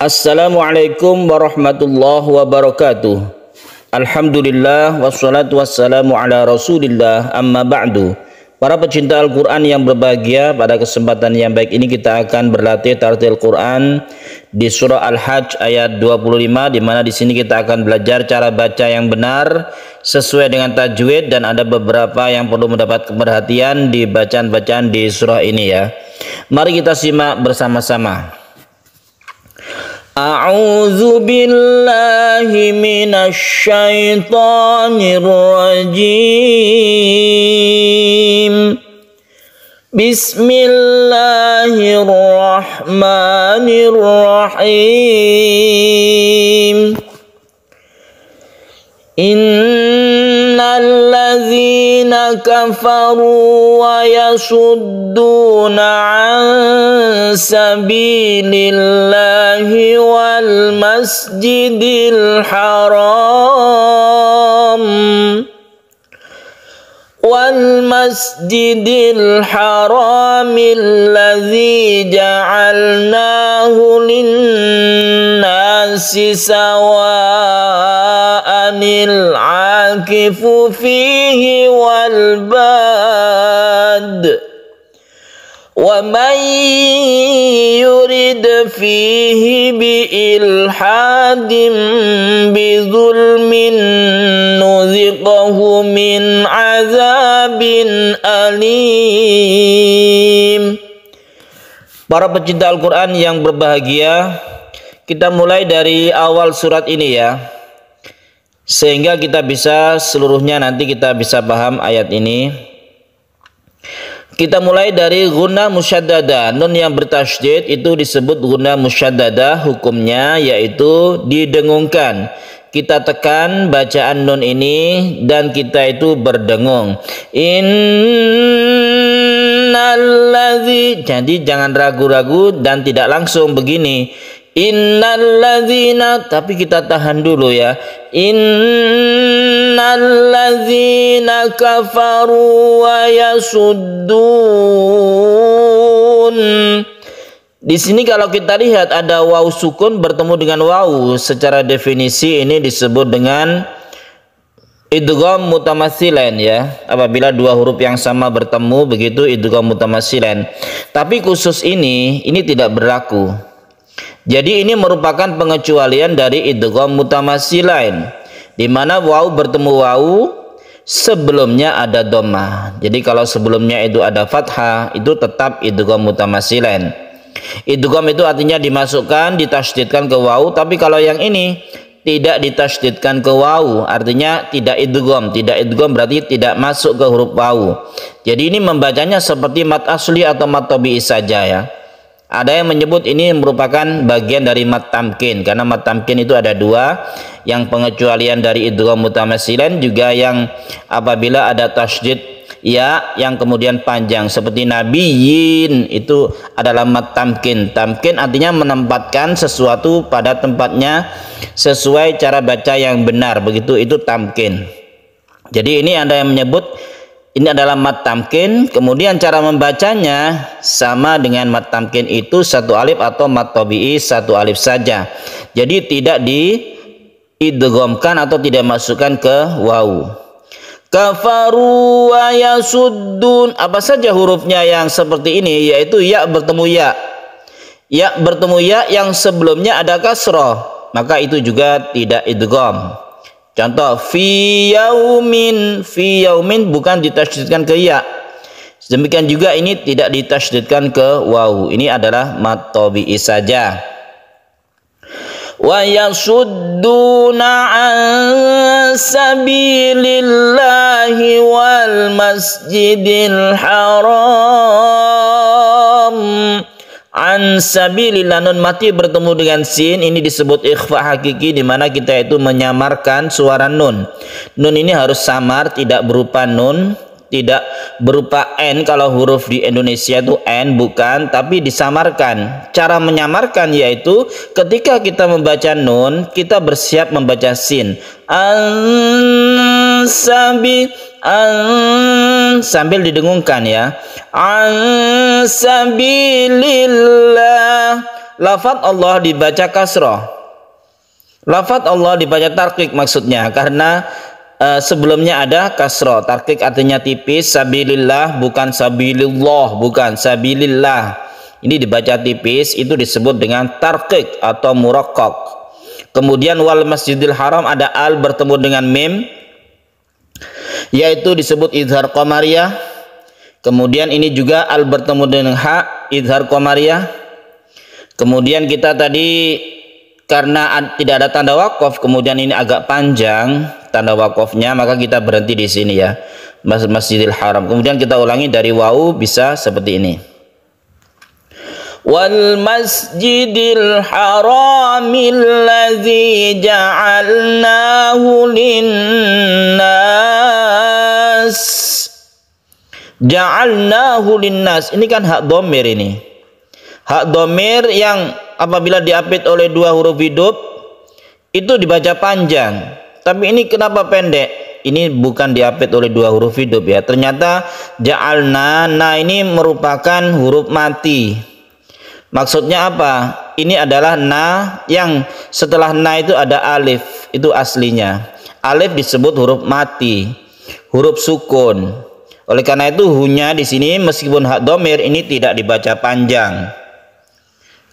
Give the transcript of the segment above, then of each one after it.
Assalamualaikum warahmatullahi wabarakatuh. Alhamdulillah wassalatu wassalamu ala rasulillah amma ba'du. Para pecinta Al-Quran yang berbahagia, pada kesempatan yang baik ini kita akan berlatih tartil Quran di surah Al-Hajj ayat 25, di mana di sini kita akan belajar cara baca yang benar sesuai dengan tajwid, dan ada beberapa yang perlu mendapat perhatian di bacaan-bacaan di surah ini ya. Mari kita simak bersama-sama. A'udzu billahi minasy syaithanir rajim. Bismillahirrahmanirrahim. Innal ladzina kafaru wa yasudduna an sabilillahi wal masjidil haram alladzi ja'alnahu lin-nasi sawa'anil 'akifu fihi wal bad wa man yurid fihi bi ilhadin bi zulmin nuziqahu min azabin alim. Para pecinta Al-Quran yang berbahagia, kita mulai dari awal surat ini ya, sehingga kita bisa seluruhnya nanti kita bisa paham ayat ini. Kita mulai dari gunnah musyaddadah. Nun yang bertasydid itu disebut gunnah musyaddadah. Hukumnya yaitu didengungkan. Kita tekan bacaan nun ini dan kita itu berdengung. Innalladzi, jadi jangan ragu-ragu dan tidak langsung begini. Innalladzina, tapi kita tahan dulu ya. Innalladzina kafaru wa yasuddun. Di sini kalau kita lihat ada waw sukun bertemu dengan waw, secara definisi ini disebut dengan idgham mutamatsilan ya. Apabila dua huruf yang sama bertemu, begitu idgham mutamatsilan. Tapi khusus ini tidak berlaku. Jadi ini merupakan pengecualian dari idgham mutamatsilain, di mana waw bertemu waw sebelumnya ada dhammah. Jadi kalau sebelumnya itu ada fathah, itu tetap idgham mutamatsilain. Idgham itu artinya dimasukkan, ditasydidkan ke waw, tapi kalau yang ini tidak ditasydidkan ke waw, artinya tidak idgham. Tidak idgham berarti tidak masuk ke huruf waw. Jadi ini membacanya seperti mat asli atau mat tabi'i saja ya. Ada yang menyebut ini merupakan bagian dari mat tamkin, karena mat tamkin itu ada dua, yang pengecualian dari idgham mutamatsilan, juga yang apabila ada tasydid ya yang kemudian panjang seperti nabiyyin, itu adalah mat tamkin. Tamkin artinya menempatkan sesuatu pada tempatnya sesuai cara baca yang benar, begitu itu tamkin. Jadi ini ada yang menyebut ini adalah mat tamkin, kemudian cara membacanya sama dengan mat tamkin itu satu alif atau mat tabi'i satu alif saja. Jadi tidak diidghamkan atau tidak masukkan ke waw. Kafaru wa yasuddun, apa saja hurufnya yang seperti ini, yaitu ya bertemu ya. Ya bertemu ya yang sebelumnya ada kasrah, maka itu juga tidak idgham. Contoh fi yaumin bukan ditasydidkan ke ya. Demikian juga ini tidak ditasydidkan ke waw. Ini adalah mat tabi'i saja. Wa yasudduna an sabilillahi wal masjidil haram. An sabilillah, nun mati bertemu dengan sin, ini disebut ikhfa hakiki, di mana kita itu menyamarkan suara nun. Nun ini harus samar, tidak berupa nun, tidak berupa n. Kalau huruf di Indonesia itu n, bukan, tapi disamarkan. Cara menyamarkan yaitu ketika kita membaca nun, kita bersiap membaca sin. Sambil didengungkan ya. Ansabilillah, lafaz Allah dibaca kasroh, lafaz Allah dibaca tarqiq maksudnya karena sebelumnya ada kasroh. Tarqiq artinya tipis, sabilillah bukan sabilillah, bukan sabilillah. Ini dibaca tipis, itu disebut dengan tarqiq atau muraqqaq. Kemudian wal masjidil haram ada al bertemu dengan mim, yaitu disebut izhar qamariyah. Kemudian ini juga al bertemu dengan ha, izhar qamariyah. Kemudian kita tadi karena tidak ada tanda wakaf, kemudian ini agak panjang tanda wakafnya, maka kita berhenti di sini ya, Masjidil Haram. Kemudian kita ulangi dari wawu bisa seperti ini. Wal masjidil haramil ladzi ja'alnahu linnas. Ja'alnahu linnas, ini kan hak dhamir ini. Hak dhamir yang apabila diapit oleh dua huruf hidup itu dibaca panjang. Tapi ini kenapa pendek? Ini bukan diapit oleh dua huruf hidup ya. Ternyata ja'alna, nah ini merupakan huruf mati. Maksudnya apa? Ini adalah na yang setelah na itu ada alif, itu aslinya. Alif disebut huruf mati, huruf sukun. Oleh karena itu hunya di sini meskipun hak dhamir ini tidak dibaca panjang.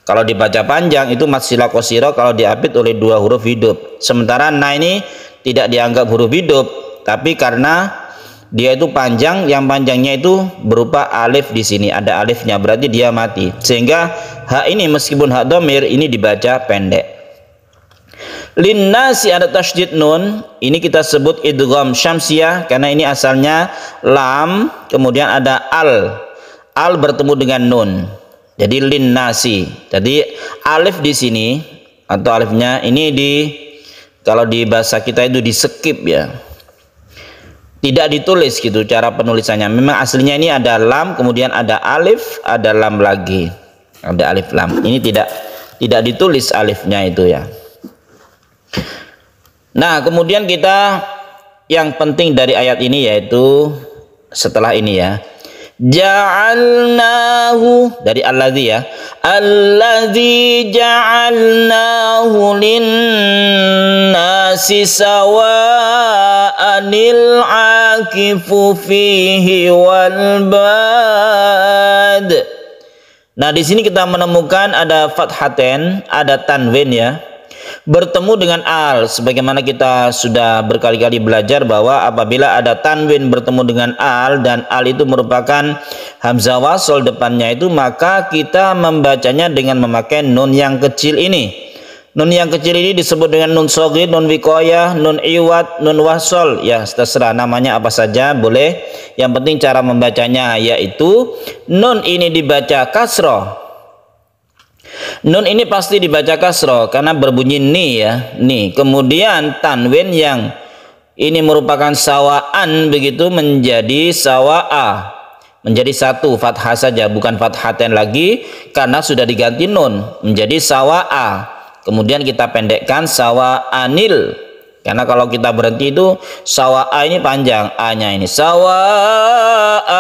Kalau dibaca panjang itu mad silah qasira kalau diapit oleh dua huruf hidup. Sementara na ini tidak dianggap huruf hidup, tapi karena dia itu panjang, yang panjangnya itu berupa alif di sini, ada alifnya, berarti dia mati. Sehingga hak ini meskipun hak dhamir ini dibaca pendek. Linnasi ada tasydid nun, ini kita sebut idgham syamsiyah karena ini asalnya lam, kemudian ada al bertemu dengan nun. Jadi linnasi. Jadi alif di sini atau alifnya ini kalau di bahasa kita itu di skip ya. Tidak ditulis gitu cara penulisannya. Memang aslinya ini ada lam, kemudian ada alif, ada lam lagi. Ada alif lam. Ini tidak ditulis alifnya itu ya. Nah, kemudian kita yang penting dari ayat ini yaitu setelah ini ya. Ja'alnahu dari alladzi ya. Alladzi ja'alnahu linnasi sawa'anil akifu fihi wal bad. Nah, di sini kita menemukan ada fathaten, ada tanwin ya. Bertemu dengan al, sebagaimana kita sudah berkali-kali belajar bahwa apabila ada tanwin bertemu dengan al dan al itu merupakan hamzah wasol depannya itu, maka kita membacanya dengan memakai nun yang kecil ini. Nun yang kecil ini disebut dengan nun shogir, nun wiqayah, nun iwad, nun wasol ya, terserah namanya apa saja boleh, yang penting cara membacanya yaitu nun ini dibaca kasroh. Nun ini pasti dibaca kasroh karena berbunyi ni ya, ni. Kemudian tanwin yang ini merupakan sawaan begitu menjadi sawa'a, menjadi satu fathah saja, bukan fathaten lagi karena sudah diganti nun menjadi sawa'a. Kemudian kita pendekkan sawa'anil karena kalau kita berhenti itu sawa'a ini panjang, a-nya ini sawa'a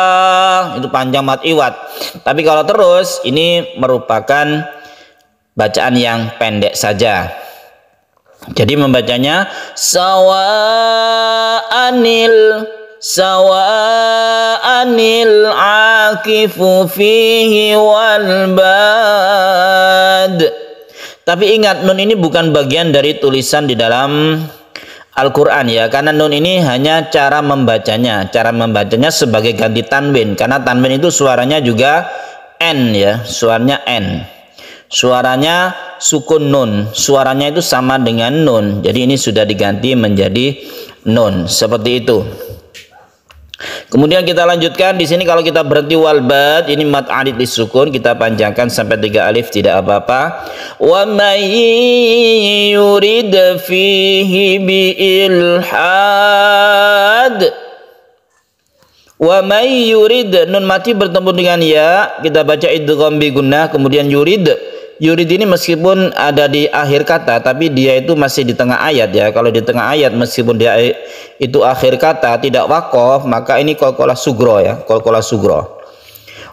itu panjang mad iwad. Tapi kalau terus ini merupakan bacaan yang pendek saja. Jadi membacanya sawa'anil akifu fihi wal bad. Tapi ingat, nun ini bukan bagian dari tulisan di dalam Al-Quran ya, karena nun ini hanya cara membacanya. Cara membacanya sebagai ganti tanwin, karena tanwin itu suaranya juga n ya, suaranya n. Suaranya sukun nun, suaranya itu sama dengan nun. Jadi ini sudah diganti menjadi nun, seperti itu. Kemudian kita lanjutkan di sini kalau kita berhenti wal bad ini mad alif disukun, kita panjangkan sampai 3 alif tidak apa-apa. Wa may yurid fihi bi ilhad. Wa may yurid nun mati bertemu dengan ya, kita baca idgham bi gunnah, kemudian yurid. Yurid ini meskipun ada di akhir kata tapi dia itu masih di tengah ayat ya. Kalau di tengah ayat meskipun dia itu akhir kata tidak waqaf, maka ini qalqalah sugro ya, qalqalah sugro.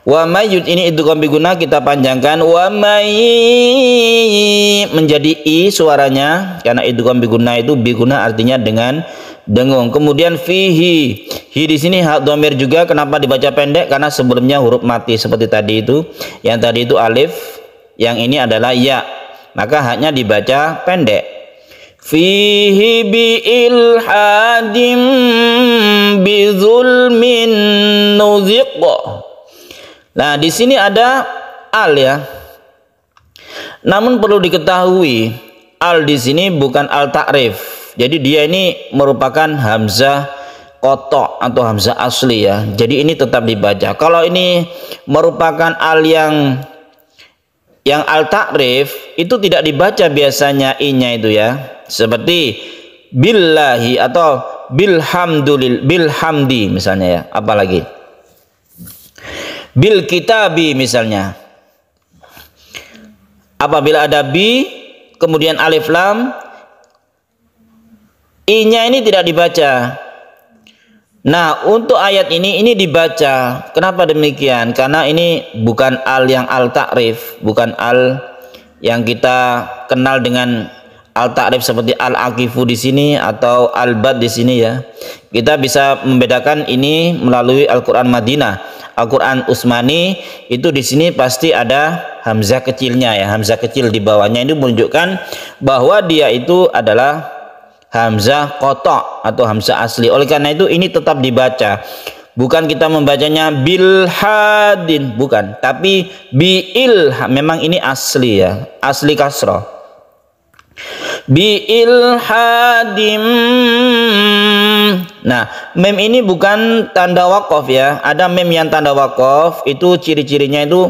Wa may ini idgham bi guna kita panjangkan, wa may menjadi i suaranya karena idgham bi guna itu bi guna artinya dengan dengung. Kemudian fihi, hi di sini hak dhamir juga. Kenapa dibaca pendek? Karena sebelumnya huruf mati seperti tadi itu. Yang tadi itu alif, yang ini adalah ya. Maka haknya dibaca pendek. Fihi bi ilhadim bi zulmin nuziq. Nah, di sini ada al ya. Namun perlu diketahui, al di sini bukan al ta'rif. Jadi dia ini merupakan hamzah kotok atau hamzah asli ya. Jadi ini tetap dibaca. Kalau ini merupakan al yang al ta'rif, itu tidak dibaca biasanya i-nya itu ya. Seperti billahi atau bilhamdi misalnya ya. Apalagi bil kitabi misalnya. Apabila ada bi kemudian alif lam, i-nya ini tidak dibaca. Nah, untuk ayat ini dibaca. Kenapa demikian? Karena ini bukan al yang al ta'rif, bukan al yang kita kenal dengan al ta'rif seperti al aqifu di sini atau al bad di sini ya. Kita bisa membedakan ini melalui Al-Qur'an Madinah. Al-Qur'an Utsmani itu di sini pasti ada hamzah kecilnya ya, hamzah kecil di bawahnya. Ini menunjukkan bahwa dia itu adalah hamzah kotok atau hamzah asli. Oleh karena itu ini tetap dibaca. Bukan kita membacanya bil hadin, bukan, tapi biil. Memang ini asli ya, asli kasrah. Biil hadim. Nah, mem ini bukan tanda waqaf ya. Ada mem yang tanda waqaf, itu ciri-cirinya itu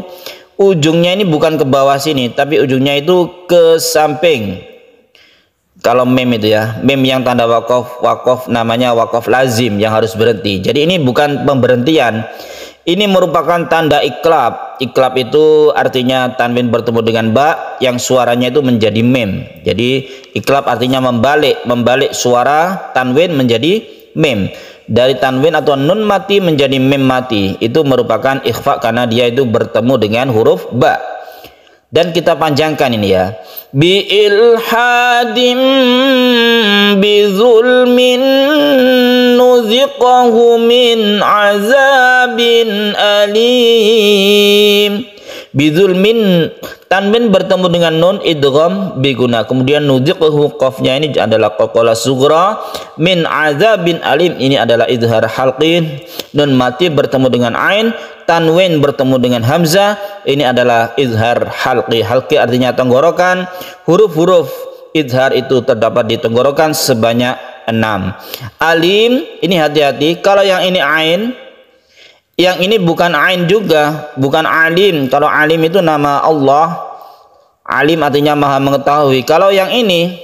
ujungnya ini bukan ke bawah sini, tapi ujungnya itu ke samping. Kalau mem itu ya, mem yang tanda waqaf namanya waqaf lazim yang harus berhenti. Jadi ini bukan pemberhentian. Ini merupakan tanda iklab. Iklab itu artinya tanwin bertemu dengan ba yang suaranya itu menjadi mem. Jadi iklab artinya membalik suara tanwin menjadi mem. Dari tanwin atau nun mati menjadi mem mati. Itu merupakan ikhfa karena dia itu bertemu dengan huruf ba. Dan kita panjangkan ini ya. Bi ilhadim bi zulmin nuziqahu min azabin alim. Bi zulmin, tanwin bertemu dengan nun idgham bi guna. Kemudian nuziqahu, qafnya ini adalah qalqalah sughra, min azabin alim ini adalah izhar halqin. Nun mati bertemu dengan ain, tanwin bertemu dengan hamzah, ini adalah izhar halqi. Halqi artinya tenggorokan. Huruf-huruf izhar itu terdapat di tenggorokan sebanyak 6. Alim, ini hati-hati. Kalau yang ini ain, yang ini bukan ain juga, bukan alim. Kalau alim itu nama Allah. Alim artinya maha mengetahui. Kalau yang ini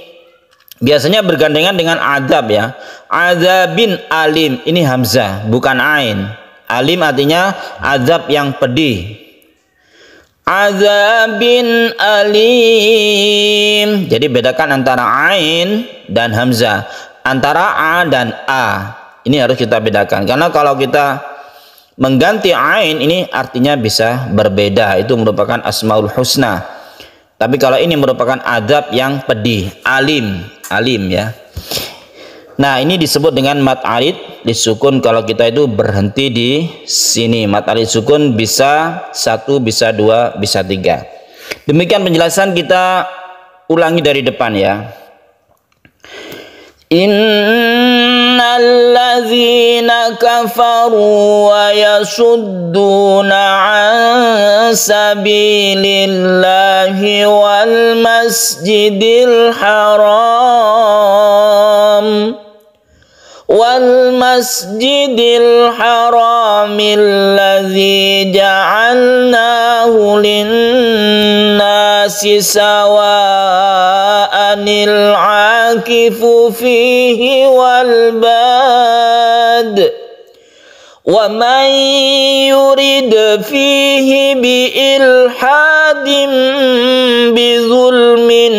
biasanya bergandengan dengan azab ya. Azabin alim, ini hamzah, bukan ain. Alim artinya azab yang pedih. Azabin alim. Jadi bedakan antara ain dan hamzah, antara a dan a. Ini harus kita bedakan. Karena kalau kita mengganti ain ini artinya bisa berbeda. Itu merupakan asmaul husna. Tapi kalau ini merupakan azab yang pedih, alim ya. Nah, ini disebut dengan mad arid disukun kalau kita itu berhenti di sini. Mad arid sukun bisa 1, bisa 2, bisa 3. Demikian penjelasan, kita ulangi dari depan ya. Innalladzina kafaru wa yasudduna an sabilillahi wal masjidil haram alladzi ja'alnahu linnasi sawa'anil 'akifu fihi wal bad wa man yurid fihi bi ilhadim bi zulmin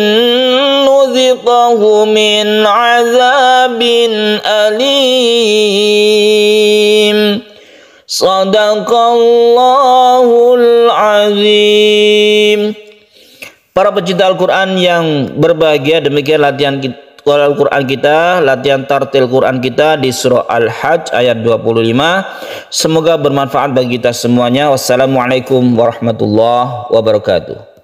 nuziqahu min azabin alim. Sadaqallahu azim. Para pecinta Al-Quran yang berbahagia, demikian latihan Al-Quran kita, latihan tartil Quran kita di surah Al-Hajj ayat 25. Semoga bermanfaat bagi kita semuanya. Wassalamualaikum warahmatullahi wabarakatuh.